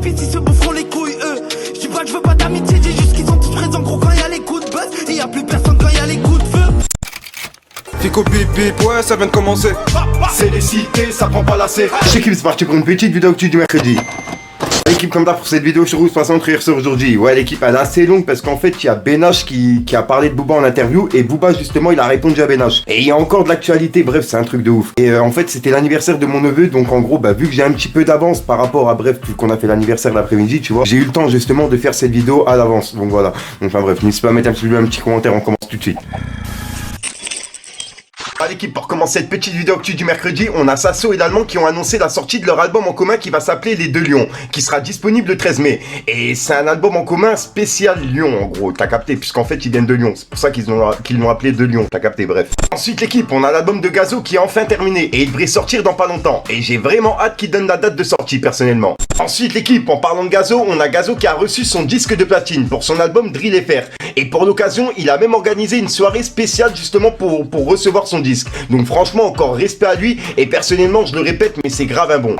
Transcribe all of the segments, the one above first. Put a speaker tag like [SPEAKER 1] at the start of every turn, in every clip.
[SPEAKER 1] pisse, ils se boufferont les couilles, eux. Je dis pas que je veux pas d'amitié, dis juste qu'ils sont tous présents, gros, quand y'a les coups de buzz. Et y'a plus personne quand y'a les coups de feu.
[SPEAKER 2] Fico bip bip, ouais, ça vient de commencer.
[SPEAKER 3] C'est les cités, ça prend pas la C. L'équipe, c'est parti pour une petite vidéo actu du mercredi. L'équipe, comme d'hab, pour cette vidéo sur où se passe rire sur aujourd'hui. Ouais, l'équipe elle est assez longue parce qu'en fait il y a Benache qui a parlé de Booba en interview et Booba justement il a répondu à Benache. Et il y a encore de l'actualité, bref c'est un truc de ouf. Et en fait c'était l'anniversaire de mon neveu, donc en gros vu que j'ai un petit peu d'avance par rapport à bref vu qu'on a fait l'anniversaire l'après-midi, tu vois, j'ai eu le temps justement de faire cette vidéo à l'avance. Donc voilà. Donc enfin bref, n'hésitez pas à mettre un petit commentaire, on commence tout de suite. L'équipe, pour commencer cette petite vidéo actu du mercredi, on a Sasso et l'Allemand qui ont annoncé la sortie de leur album en commun qui va s'appeler Les Deux Lions, qui sera disponible le 13 mai. Et c'est un album en commun spécial Lyon, en gros, t'as capté, puisqu'en fait ils viennent de Lyon, c'est pour ça qu'ils l'ont appelé Deux Lions, t'as capté, bref. Ensuite l'équipe, on a l'album de Gazo qui est enfin terminé et il devrait sortir dans pas longtemps. Et j'ai vraiment hâte qu'il donne la date de sortie personnellement. Ensuite l'équipe, en parlant de Gazo, on a Gazo qui a reçu son disque de platine pour son album Drill FR. Et pour l'occasion, il a même organisé une soirée spéciale justement pour recevoir son disque. Donc franchement, encore respect à lui. Et personnellement, je le répète, mais c'est grave un bon.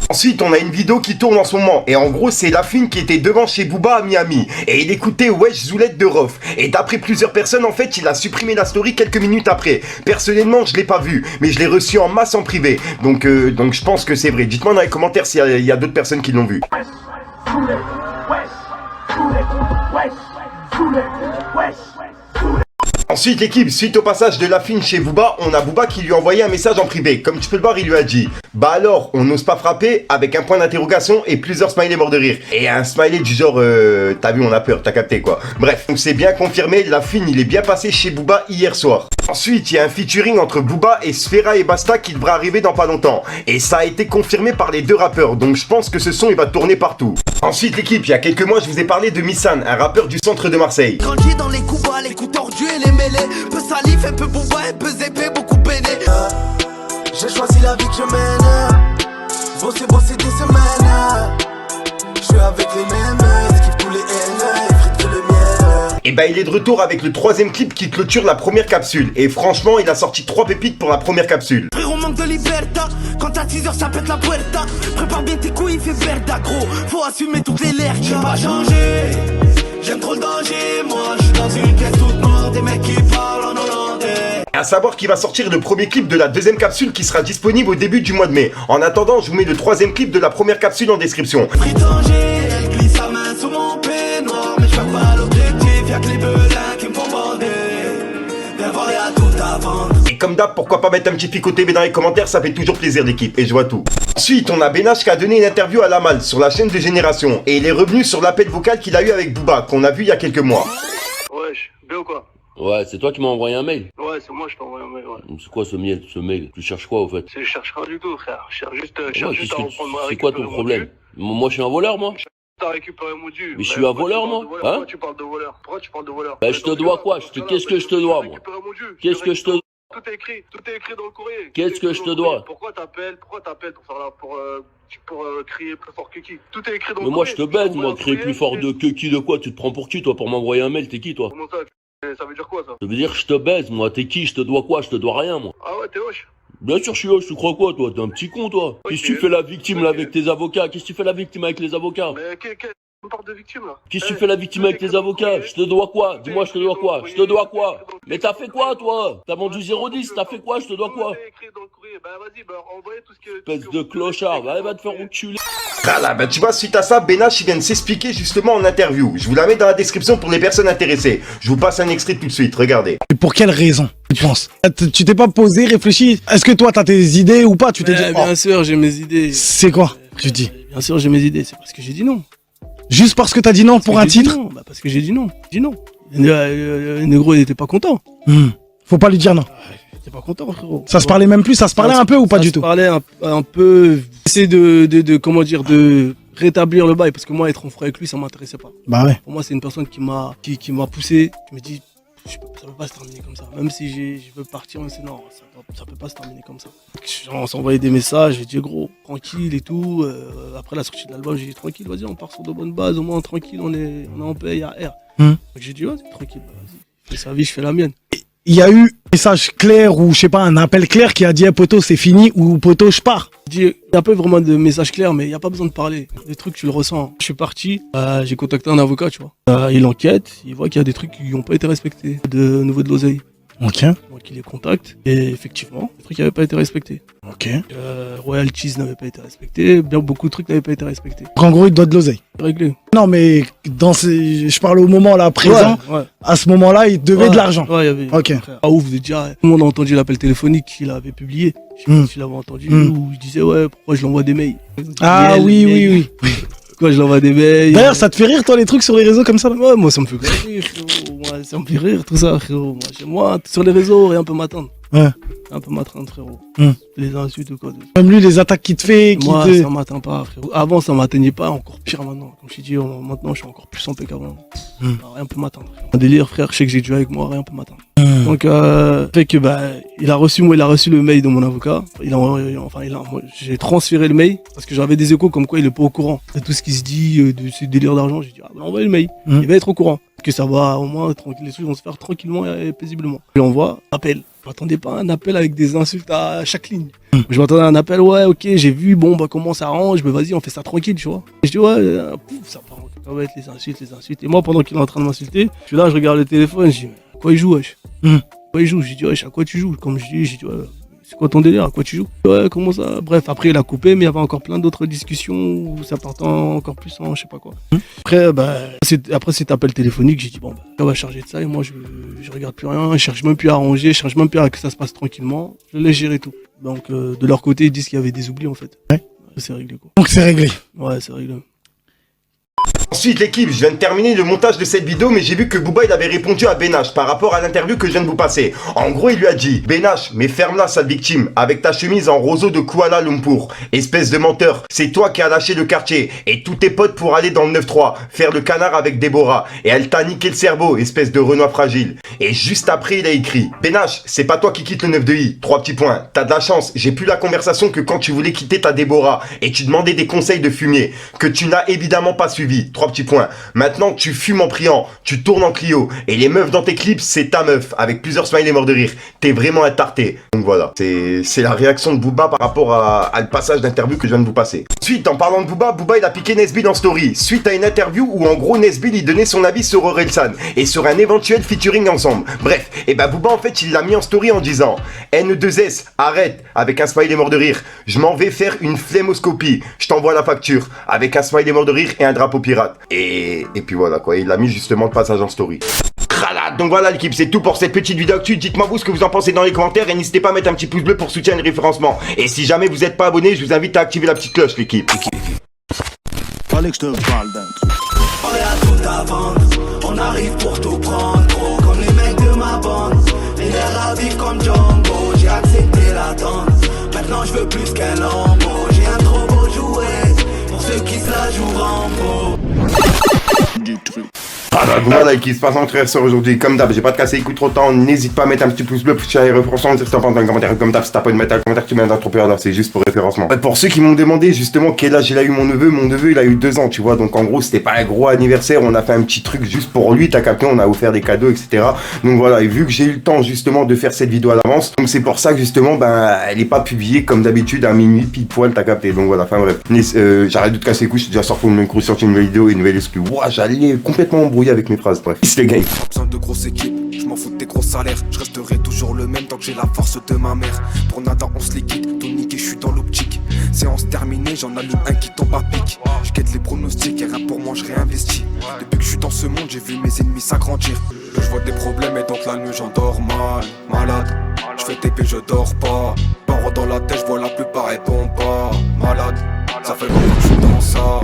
[SPEAKER 3] Ensuite, on a une vidéo qui tourne en ce moment. Et en gros, c'est Lafine qui était devant chez Booba à Miami. Et il écoutait Wesh Zoulette de Rof. Et d'après plusieurs personnes, en fait, il a supprimé la story quelques minutes après. Personnellement, je l'ai pas vu. Mais je l'ai reçu en masse en privé. Donc je pense que c'est vrai. Dites-moi dans les commentaires s'il y a d'autres personnes qui l'ont vu. Ensuite l'équipe, suite au passage de Lafine chez Booba, on a Booba qui lui a envoyé un message en privé. Comme tu peux le voir, il lui a dit « Bah alors, on n'ose pas frapper ?» avec un point d'interrogation et plusieurs smileys morts de rire. Et un smiley du genre « T'as vu, on a peur, t'as capté quoi ?» Bref, donc c'est bien confirmé, Lafine il est bien passé chez Booba hier soir. Ensuite, il y a un featuring entre Booba et Sfera et Basta qui devra arriver dans pas longtemps. Et ça a été confirmé par les deux rappeurs, donc je pense que ce son il va tourner partout. Ensuite l'équipe, il y a quelques mois je vous ai parlé de Missan, un rappeur du centre de Marseille.
[SPEAKER 1] Grandi dans les coups bas, les coups tordus et les mêlés. Peu salif, un peu Booba, un peu zépé, beaucoup peiné. J'ai choisi la vie que je mène. Bosser des semaines. Je suis avec les mêmes, esquive tous les haines, effrite que le miel.
[SPEAKER 3] Et il est de retour avec le troisième clip qui clôture la première capsule. Et franchement, il a sorti 3 pépites pour la première capsule.
[SPEAKER 1] Frérot, manque de liberta. Quand à 6h, ça pète la puerta. Prépare bien tes couilles, il fait verda, gros. Faut assumer toutes les lèvres. J'ai pas changé. J'aime trop le danger. Moi, je suis dans une pièce toute noire. Des mecs qui parlent en hollandais.
[SPEAKER 3] À savoir qu'il va sortir le premier clip de la deuxième capsule qui sera disponible au début du mois de mai. En attendant, je vous mets le troisième clip de la première capsule en description.
[SPEAKER 1] Pris danger, elle glisse sa main sous mon peignoir. Mais je fais pas l'objectif, y'a que les belins qui me font bander. Viens voir, y'a tout à vendre.
[SPEAKER 3] Et comme d'hab, pourquoi pas mettre un petit Fico TV dans les commentaires, ça fait toujours plaisir l'équipe, et je vois tout. Ensuite, on a Benache qui a donné une interview à Lamal sur la chaîne de Génération. Et il est revenu sur l'appel vocal qu'il a eu avec Booba, qu'on a vu il y a quelques mois.
[SPEAKER 4] Wesh, bien ou quoi?
[SPEAKER 5] Ouais, c'est toi qui m'as envoyé un mail.
[SPEAKER 4] Ouais, c'est moi, je t'ai envoyé un mail, ouais.
[SPEAKER 5] C'est quoi ce mail? Tu cherches quoi au fait?
[SPEAKER 4] Je cherche rien du tout, frère. Je cherche juste,
[SPEAKER 5] c'est quoi ton problème? Moi je suis un voleur, moi?
[SPEAKER 4] T'as récupéré mon dû.
[SPEAKER 5] Mais je suis un voleur, moi? Hein?
[SPEAKER 4] Pourquoi tu parles de voleur?
[SPEAKER 5] Bah je te dois quoi? Qu'est-ce que je te dois, moi? Qu'est-ce que je te dois?
[SPEAKER 4] Tout est écrit dans le courrier.
[SPEAKER 5] Qu'est-ce que je te dois?
[SPEAKER 4] Pourquoi t'appelles pour faire là, pour crier plus fort que qui? Tout est écrit dans le courrier.
[SPEAKER 5] Mais moi je te baise, moi, crier plus fort que qui de quoi? Tu te prends pour qui, toi, pour m'envoyer un mail? T'es qui, toi?
[SPEAKER 4] Comment ça? Ça veut dire quoi, ça?
[SPEAKER 5] Ça veut dire je te baise, moi. T'es qui? Je te dois quoi? Je te dois rien, moi.
[SPEAKER 4] Ah ouais, t'es hoche.
[SPEAKER 5] Bien sûr, je suis hoche. Tu crois quoi, toi? T'es un petit con, toi. Qu'est-ce que tu fais la victime, là, avec tes avocats? Qu'est-ce que tu fais la victime avec les avocats?
[SPEAKER 4] Mais on parle de victime, là.
[SPEAKER 5] Qu'est-ce que tu fais la victime avec les avocats? Je te dois quoi? Dis-moi, je te dois quoi? Je te dois quoi? Mais t'as fait quoi, toi? T'as vendu 0,10, t'as fait quoi? Je te dois quoi?
[SPEAKER 4] Tout est écrit dans le courrier. Bah vas-y, envoyez tout ce que...
[SPEAKER 5] Espèce de clochard, va te faire enculer.
[SPEAKER 3] Voilà, tu vois, suite à ça, Benache il vient de s'expliquer justement en interview. Je vous la mets dans la description pour les personnes intéressées. Je vous passe un extrait tout de suite, regardez.
[SPEAKER 6] Et pour quelle raison, tu penses? Tu t'es pas posé, réfléchi? Est-ce que toi, t'as tes idées ou pas? Tu t'es dit,
[SPEAKER 7] bien sûr, j'ai mes idées.
[SPEAKER 6] C'est quoi? Tu dis?
[SPEAKER 7] Bien sûr, j'ai mes idées, c'est parce que j'ai dit non.
[SPEAKER 6] Juste parce que t'as dit non pour un titre?
[SPEAKER 7] Bah parce que j'ai dit non. J'ai dit non. Le négro, il était pas content.
[SPEAKER 6] Faut pas lui dire non.
[SPEAKER 7] Il était pas content, frérot.
[SPEAKER 6] Ça se parlait même plus, ça se parlait un peu ou pas du tout?
[SPEAKER 7] Ça se parlait un peu. Essayer de comment dire, de rétablir le bail, parce que moi, être en froid avec lui, ça m'intéressait pas.
[SPEAKER 6] Bah ouais.
[SPEAKER 7] Pour moi, c'est une personne qui m'a poussé. Je me dis, ça peut pas se terminer comme ça. Même si je veux partir, mais c'est non, ça peut pas se terminer comme ça. On s'est envoyé des messages, j'ai dit gros, tranquille et tout. Après la sortie de l'album, j'ai dit tranquille, vas-y, on part sur de bonnes bases, au moins tranquille, on est en paix, il y a R. Donc j'ai dit vas-y, tranquille, vas-y, fais sa vie, je fais la mienne.
[SPEAKER 6] Il y a eu un message clair ou je sais pas, un appel clair qui a dit hey, poto c'est fini ou poto je pars.
[SPEAKER 7] Il n'y a pas vraiment de message clair, mais il n'y a pas besoin de parler. Des trucs, tu le ressens. Je suis parti, j'ai contacté un avocat, tu vois. Il enquête, il voit qu'il y a des trucs qui n'ont pas été respectés au niveau de l'oseille.
[SPEAKER 6] Ok.
[SPEAKER 7] Donc il les contacte, et effectivement, des trucs n'avaient pas été respectés.
[SPEAKER 6] Ok.
[SPEAKER 7] Royalties n'avaient pas été respectés, bien beaucoup de trucs n'avaient pas été respectés.
[SPEAKER 6] En gros, il doit de l'oseille.
[SPEAKER 7] Réglé.
[SPEAKER 6] Non, mais je parle au moment là présent.
[SPEAKER 7] Ouais.
[SPEAKER 6] À ce moment-là, il devait de l'argent.
[SPEAKER 7] Ouais, il y avait.
[SPEAKER 6] Ok.
[SPEAKER 7] Ah ouf, déjà, tout le monde a entendu l'appel téléphonique qu'il avait publié. Je sais pas si tu l'avais entendu, où je disais, ouais, pourquoi je l'envoie des mails.
[SPEAKER 6] Ah oui.
[SPEAKER 7] Pourquoi je l'envoie des mails.
[SPEAKER 6] D'ailleurs, ça te fait rire, toi, les trucs sur les réseaux comme ça là?
[SPEAKER 7] Ouais, moi, ça me fait rire, frérot. Moi, ça me fait rire, tout ça, frérot. Moi, sur les réseaux, rien peut m'atteindre.
[SPEAKER 6] Ouais.
[SPEAKER 7] Un peu m'atteindre, frérot. Les insultes ou quoi.
[SPEAKER 6] Même lui, les attaques qu'il te fait.
[SPEAKER 7] Moi, ça m'atteint pas, frérot. Avant, ça m'atteignait pas, encore pire maintenant. Comme je t'ai dit, maintenant, je suis encore plus en paix qu'avant. Rien peut m'atteindre. Un délire, frère, je sais que j'ai dû avec moi, rien peut m'atteindre. Donc, fait que, il a reçu le mail de mon avocat. J'ai transféré le mail parce que j'avais des échos comme quoi il est pas au courant de tout ce qui se dit, de ce délire d'argent. J'ai dit, envoyez le mail. Il va être au courant. Que ça va, au moins, les trucs vont se faire tranquillement et paisiblement. Je lui envoie, appel. Je m'attendais pas à un appel avec des insultes à chaque ligne. Je m'attendais à un appel, ouais, ok, j'ai vu, bon, comment ça arrange, mais vas-y, on fait ça tranquille, tu vois. Et je dis, ouais, ça part en cacahuète, les insultes. Et moi, pendant qu'il est en train de m'insulter, je suis là, je regarde le téléphone, je dis, à quoi il joue, wesh? Quoi il joue? J'ai dit, wesh, à quoi tu joues? Comme j'ai dit, ouais, c'est quoi ton délire? À quoi tu joues? Ouais, comment ça? Bref, après, il a coupé, mais il y avait encore plein d'autres discussions où ça partait encore plus en je sais pas quoi. Après cet appel téléphonique, j'ai dit, bon, on va charger de ça, et moi, je regarde plus rien, je cherche même plus à arranger, je cherche même plus à que ça se passe tranquillement, je laisse gérer tout. Donc, de leur côté, ils disent qu'il y avait des oublis, en fait.
[SPEAKER 6] Ouais.
[SPEAKER 7] C'est réglé, quoi.
[SPEAKER 6] Donc, c'est réglé.
[SPEAKER 7] Ouais, c'est réglé.
[SPEAKER 3] Ensuite l'équipe, je viens de terminer le montage de cette vidéo, mais j'ai vu que Booba il avait répondu à Benache par rapport à l'interview que je viens de vous passer. En gros il lui a dit: Benache, mais ferme-la sale victime, avec ta chemise en roseau de Kuala Lumpur. Espèce de menteur, c'est toi qui as lâché le quartier et tous tes potes pour aller dans le 9-3, faire le canard avec Déborah, et elle t'a niqué le cerveau, espèce de Renoir fragile. Et juste après il a écrit: Benache, c'est pas toi qui quitte le 9-2i, 3 petits points, t'as de la chance, j'ai plus la conversation que quand tu voulais quitter ta Déborah, et tu demandais des conseils de fumier, que tu n'as évidemment pas suivi, 3 petits points. Maintenant tu fumes en priant, tu tournes en Clio, et les meufs dans tes clips c'est ta meuf, avec plusieurs smileys morts de rire. T'es vraiment un tarté. Donc voilà, c'est la réaction de Booba par rapport à le passage d'interview que je viens de vous passer. Ensuite, en parlant de Booba il a piqué Nesbill en story, suite à une interview où en gros Nesbill il donnait son avis sur Orelsan, et sur un éventuel featuring ensemble. Bref, et Booba en fait il l'a mis en story en disant: N2S, arrête, avec un smiley mort de rire, je m'en vais faire une flémoscopie, je t'envoie la facture, avec un smiley mort de rire et un drapeau pirate. Et puis voilà quoi, il a mis justement le passage en story. Donc voilà l'équipe, c'est tout pour cette petite vidéo actu. Dites-moi vous ce que vous en pensez dans les commentaires et n'hésitez pas à mettre un petit pouce bleu pour soutenir le référencement. Et si jamais vous n'êtes pas abonné, je vous invite à activer la petite cloche l'équipe.
[SPEAKER 1] Fallait que je te parle d'un truc. On est à tout à vendre, on arrive pour tout prendre, gros, comme les mecs de ma bande. Les nerfs à vivre comme Jumbo, j'ai accepté la danse. Maintenant je veux plus qu'un lambeau, j'ai un trop beau jouet, pour ceux qui se la jouent Rambo. Du truc.
[SPEAKER 3] Voilà qui se passe en frère sur aujourd'hui. Comme d'hab, j'ai pas de casser les coups trop de temps. N'hésite pas à mettre un petit pouce bleu pour soutenir les référencements. Si t'en penses dans les commentaires, comme d'hab, si t'as pas de mettre un commentaire qui mène dans trop peur, c'est juste pour référencement. Pour ceux qui m'ont demandé justement quel âge il a eu mon neveu il a eu 2 ans, tu vois. Donc en gros, c'était pas un gros anniversaire. On a fait un petit truc juste pour lui, t'as capté. On a offert des cadeaux, etc. Donc voilà. Et vu que j'ai eu le temps justement de faire cette vidéo à l'avance, donc c'est pour ça que justement, elle est pas publiée comme d'habitude à minuit pile poil, t'as capté. Donc voilà. Enfin bref. J'arrête de te casser les couilles. Je suis déjà sorti une sortir une nouvelle vidéo et une nouvelle excuse. Ouah, j'allais complètement embrouillé avec mes phrases. Bref. Les gars.
[SPEAKER 8] Besoin de grosses équipes, je m'en fous de tes gros salaires. Je resterai toujours le même tant que j'ai la force de ma mère. Pour nada on se liquide, tout niqué je suis dans l'optique. Séance terminée, j'en allume un qui tombe à pic. Je guette les pronostics et rien pour moi je réinvestis. Depuis que je suis dans ce monde j'ai vu mes ennemis s'agrandir. Je vois des problèmes et donc la nuit j'en dors mal. Malade, je fais TP je dors pas. Paro dans la tête je vois la plupart répondent pas. Malade, ça fait longtemps que je suis dans ça.